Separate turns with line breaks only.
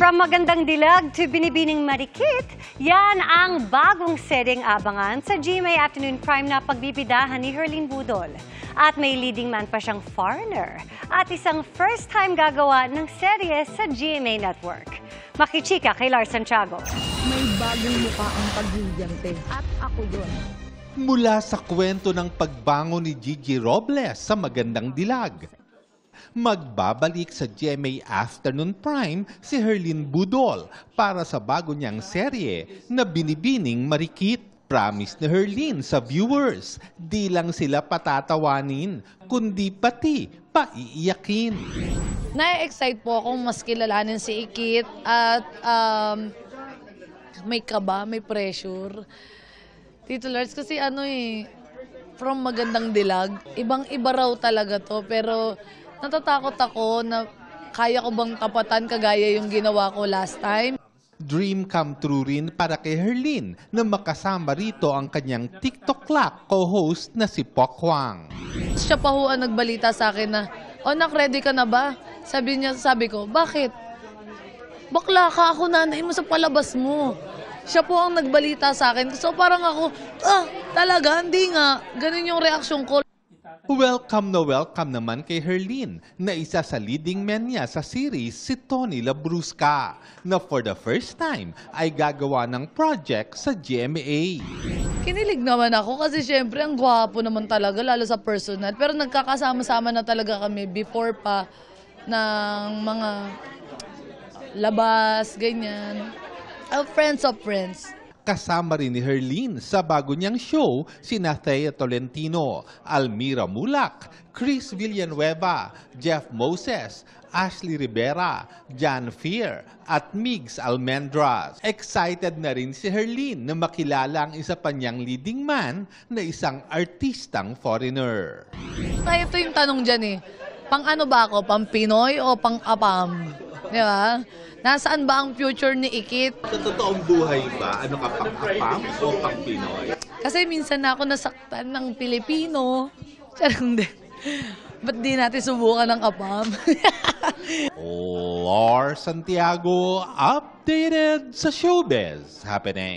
From Magandang Dilag to Binibining Marikit, yan ang bagong seryeng abangan sa GMA Afternoon Prime na pagbibidahan ni Herlene Budol. At may leading man pa siyang foreigner at isang first-time gagawa ng serye sa GMA Network. Makichika kay Lars Santiago.
May bagong mukha ang pagyuyante at ako yun.
Mula sa kwento ng pagbangon ni Gigi Robles sa Magandang Dilag, magbabalik sa GMA Afternoon Prime si Herlene Budol para sa bago niyang serye na Binibining Marikit. Promise ni Herlene sa viewers, di lang sila patatawanin, kundi pati paiiyakin.
Na-excite po akong mas kilalanin si Ikit at may kaba, may pressure. Tito Lars, kasi from Magandang Dilag, ibang-iba raw talaga to, pero natatakot ako na kaya ko bang tapatan kagaya yung ginawa ko last time.
Dream come true rin para kay Herlene na makasama rito ang kanyang TikTok Clock co-host na si Poc Huang.
Siya pa ho ang nagbalita sa akin na, "Onak, ready ka na ba?" Sabi ko, "Bakit?" "Bakla ka, ako nanay mo sa palabas mo." Siya po ang nagbalita sa akin. So parang ako, talaga, hindi nga. Ganun yung reaksyon ko.
Welcome na welcome naman kay Herlene na isa sa leading men niya sa series si Tony Labrusca na for the first time ay gagawa ng project sa GMA.
Kinilig naman ako kasi syempre ang gwapo naman talaga, lalo sa personal. Pero nagkakasama-sama na talaga kami before pa ng mga labas, ganyan. Friends of friends.
Kasama rin ni Herlene sa bago niyang show sina Thea Tolentino, Almira Mulak, Chris Villanueva, Jeff Moses, Ashley Rivera, John Fear at Migs Almendras. Excited na rin si Herlene na makilala ang isa pa niyang leading man na isang artistang foreigner.
Ay, ito yung tanong dyan pang ano ba ako? Pang Pinoy o pang Apam? Di ba? Nasaan ba ang future ni Ikit?
Sa totoong buhay ba, ano ka, pang-Apam o pang-Pinoy?
Kasi minsan na ako nasaktan ng Pilipino. Charang din. Ba't di natin subukan ng Apam?
Lars Santiago, updated sa showbiz happening.